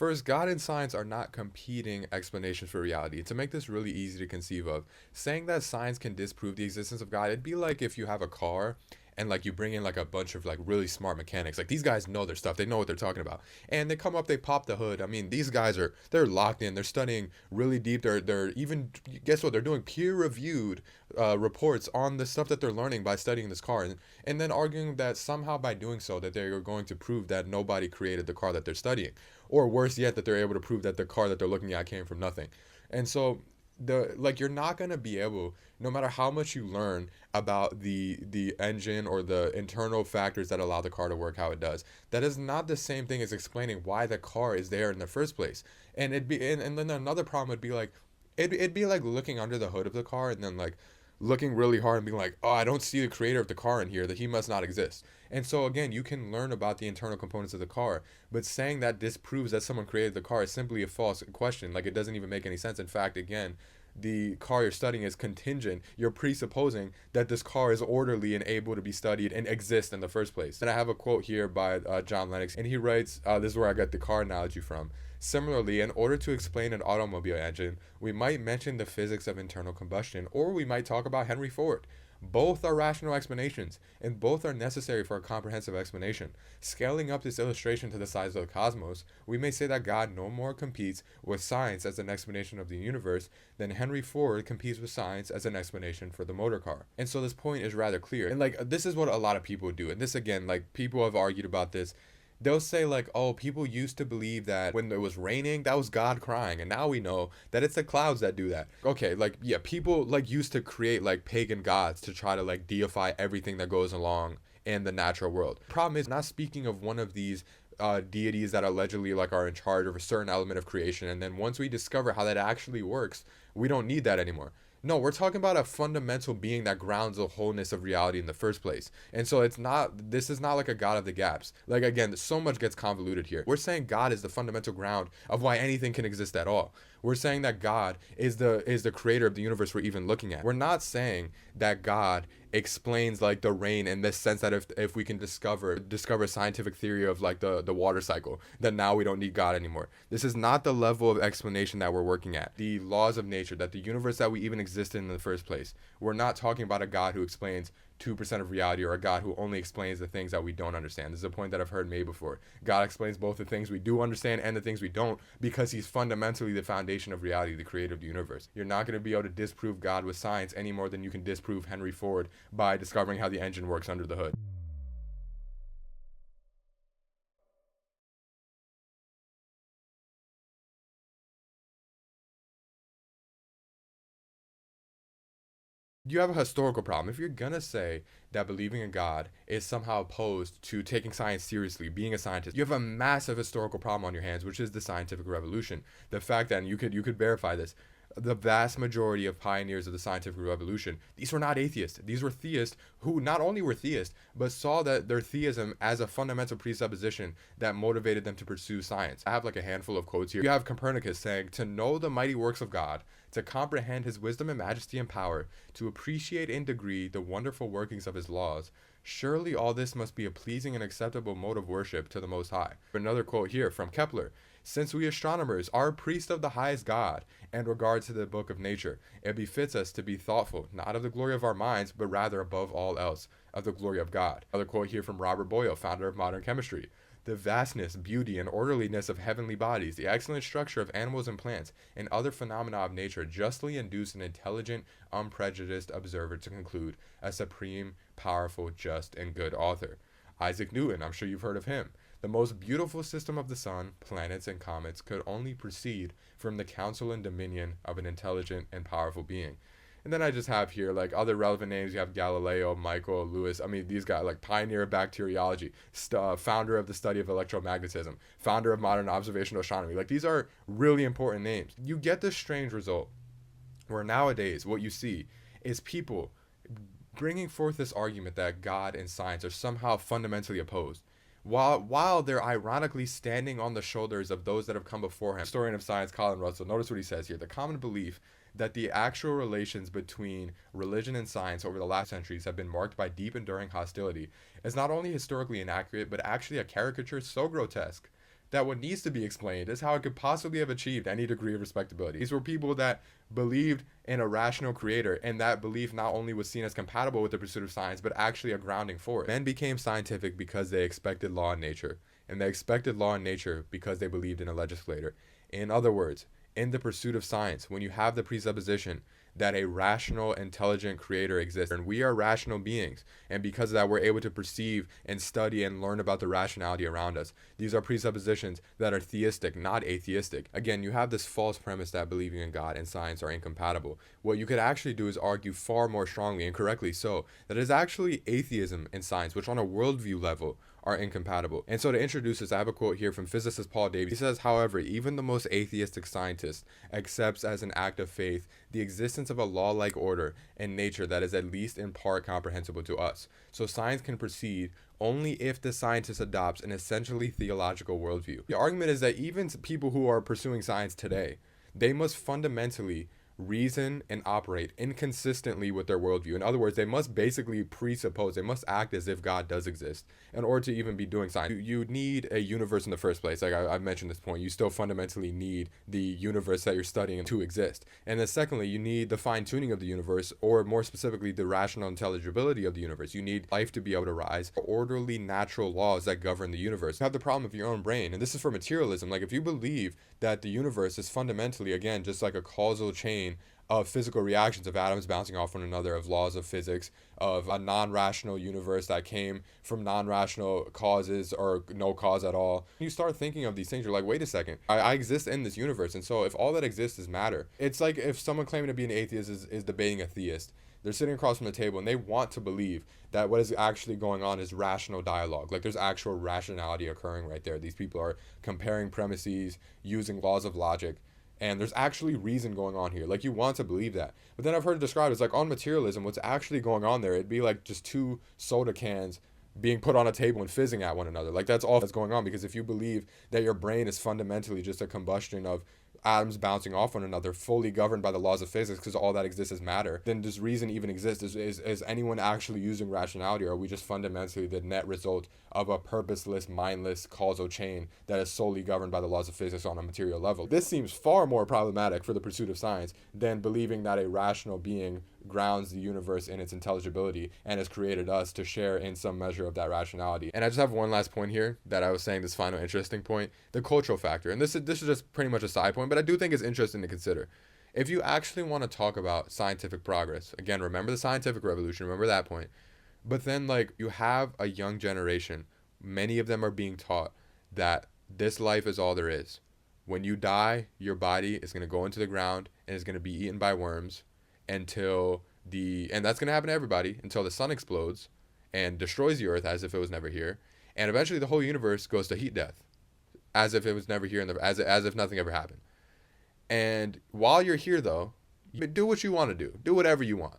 First, God and science are not competing explanations for reality. To make this really easy to conceive of, saying that science can disprove the existence of God, it'd be like if you have a car and like you bring in like a bunch of like really smart mechanics. Like these guys know their stuff. They know what they're talking about. And they come up, they pop the hood. I mean, these guys they're locked in. They're studying really deep. They're even, guess what? They're doing peer-reviewed reports on the stuff that they're learning by studying this car, and then arguing that somehow by doing so that they're going to prove that nobody created the car that they're studying, or worse yet, that they're able to prove that the car that they're looking at came from nothing. And so you're not going to be able, no matter how much you learn about the engine or the internal factors that allow the car to work how it does, that is not the same thing as explaining why the car is there in the first place. And then another problem would be like, it'd be like looking under the hood of the car and then like looking really hard and being like, oh, I don't see the creator of the car in here, that he must not exist. And so again, you can learn about the internal components of the car, but saying that disproves that someone created the car is simply a false question. Like, it doesn't even make any sense. In fact, again, the car you're studying is contingent. You're presupposing that this car is orderly and able to be studied and exist in the first place. And I have a quote here by John Lennox, and he writes, this is where I got the car analogy from. Similarly, in order to explain an automobile engine, we might mention the physics of internal combustion, or we might talk about Henry Ford. Both are rational explanations, and both are necessary for a comprehensive explanation. Scaling up this illustration to the size of the cosmos, we may say that God no more competes with science as an explanation of the universe than Henry Ford competes with science as an explanation for the motor car. And so this point is rather clear. And like, this is what a lot of people do. And this, again, like, people have argued about this. They'll say like, oh, people used to believe that when it was raining, that was God crying, and now we know that it's the clouds that do that. Okay, like, yeah, people like used to create like pagan gods to try to like deify everything that goes along in the natural world. Problem is, not speaking of one of these deities that allegedly like are in charge of a certain element of creation, and then once we discover how that actually works, we don't need that anymore. No, we're talking about a fundamental being that grounds the wholeness of reality in the first place. And so this is not like a God of the gaps. Like, again, so much gets convoluted here. We're saying God is the fundamental ground of why anything can exist at all. We're saying that God is the creator of the universe we're even looking at. We're not saying that God explains like the rain in this sense that if we can discover a scientific theory of like the water cycle, then now we don't need God anymore. This is not the level of explanation that we're working at. The laws of nature, that the universe that we even existed in the first place. We're not talking about a God who explains 2% of reality, or a God who only explains the things that we don't understand. This is a point that I've heard made before. God explains both the things we do understand and the things we don't, because he's fundamentally the foundation of reality, the creator of the universe. You're not going to be able to disprove God with science any more than you can disprove Henry Ford by discovering how the engine works under the hood. You have a historical problem. If you're gonna say that believing in God is somehow opposed to taking science seriously, being a scientist, you have a massive historical problem on your hands, which is the scientific revolution. The fact that, and you could verify this, the vast majority of pioneers of the scientific revolution, these were not atheists. These were theists who not only were theists, but saw that their theism as a fundamental presupposition that motivated them to pursue science. I have like a handful of quotes here. You have Copernicus saying, "To know the mighty works of God, to comprehend his wisdom and majesty and power, to appreciate in degree the wonderful workings of his laws, surely all this must be a pleasing and acceptable mode of worship to the Most High." Another quote here from Kepler: "Since we astronomers are priests of the highest God, and regard to the book of nature, it befits us to be thoughtful, not of the glory of our minds, but rather above all else, of the glory of God." Another quote here from Robert Boyle, founder of modern chemistry: "The vastness, beauty, and orderliness of heavenly bodies, the excellent structure of animals and plants, and other phenomena of nature justly induce an intelligent, unprejudiced observer to conclude a supreme, powerful, just, and good author." Isaac Newton, I'm sure you've heard of him: "The most beautiful system of the sun, planets, and comets could only proceed from the counsel and dominion of an intelligent and powerful being." And then I just have here like other relevant names. You have Galileo, Michael, Lewis. I mean, these guys, like pioneer of bacteriology, founder of the study of electromagnetism, founder of modern observational astronomy. Like, these are really important names. You get this strange result where nowadays what you see is people bringing forth this argument that God and science are somehow fundamentally opposed, while they're ironically standing on the shoulders of those that have come before him. Historian of science Colin Russell, notice what he says here: "The common belief that the actual relations between religion and science over the last centuries have been marked by deep enduring hostility is not only historically inaccurate, but actually a caricature so grotesque that what needs to be explained is how it could possibly have achieved any degree of respectability. These were people that believed in a rational creator, and that belief not only was seen as compatible with the pursuit of science, but actually a grounding for it. Men became scientific because they expected law in nature, and they expected law in nature because they believed in a legislator. In other words, in the pursuit of science, when you have the presupposition that a rational, intelligent creator exists, and we are rational beings, and because of that, we're able to perceive and study and learn about the rationality around us. These are presuppositions that are theistic, not atheistic. Again, you have this false premise that believing in God and science are incompatible. What you could actually do is argue far more strongly, and correctly so, that it is actually atheism and science, which on a worldview level are incompatible. And so to introduce this, I have a quote here from physicist Paul Davies. He says, however, even the most atheistic scientist accepts as an act of faith the existence of a law-like order in nature that is at least in part comprehensible to us. So science can proceed only if the scientist adopts an essentially theological worldview. The argument is that even people who are pursuing science today, they must fundamentally reason and operate inconsistently with their worldview. In other words, they must basically presuppose, they must act as if God does exist in order to even be doing science. You need a universe in the first place. Like I mentioned this point, you still fundamentally need the universe that you're studying to exist. And then secondly, you need the fine-tuning of the universe, or more specifically, the rational intelligibility of the universe. You need life to be able to rise, orderly natural laws that govern the universe. You have the problem of your own brain, and this is for materialism. Like if you believe that the universe is fundamentally, again, just like a causal chain of physical reactions of atoms bouncing off one another, of laws of physics, of a non-rational universe that came from non-rational causes or no cause at all. You start thinking of these things, you're like, wait a second, I exist in this universe, and so if all that exists is matter, it's like if someone claiming to be an atheist is debating a theist. They're sitting across from the table and they want to believe that what is actually going on is rational dialogue. Like there's actual rationality occurring right there. These people are comparing premises, using laws of logic, and there's actually reason going on here. Like you want to believe that. But then I've heard it described as like on materialism, what's actually going on there, it'd be like just two soda cans being put on a table and fizzing at one another. Like that's all that's going on, because if you believe that your brain is fundamentally just a combustion of atoms bouncing off one another, fully governed by the laws of physics, because all that exists is matter, then does reason even exist? Is anyone actually using rationality, or are we just fundamentally the net result of a purposeless, mindless causal chain that is solely governed by the laws of physics on a material level? This seems far more problematic for the pursuit of science than believing that a rational being grounds the universe in its intelligibility and has created us to share in some measure of that rationality. And I just have one last point here that I was saying, this final interesting point, the cultural factor. And this is just pretty much a side point, but I do think it's interesting to consider. If you actually want to talk about scientific progress, again, remember the scientific revolution, remember that point. But then like you have a young generation, many of them are being taught that this life is all there is. When you die, your body is going to go into the ground and is going to be eaten by worms and that's going to happen to everybody until the sun explodes and destroys the earth as if it was never here. And eventually the whole universe goes to heat death as if it was never here, as if nothing ever happened. And while you're here though, you do what you want to do whatever you want.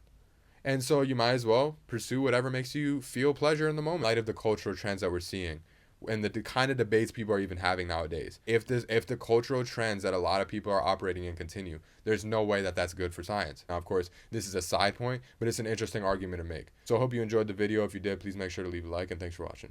And so you might as well pursue whatever makes you feel pleasure in the moment, in light of the cultural trends that we're seeing and the kind of debates people are even having nowadays. If the cultural trends that a lot of people are operating in continue, there's no way that that's good for science. Now, of course, this is a side point, but it's an interesting argument to make. So I hope you enjoyed the video. If you did, please make sure to leave a like, and thanks for watching.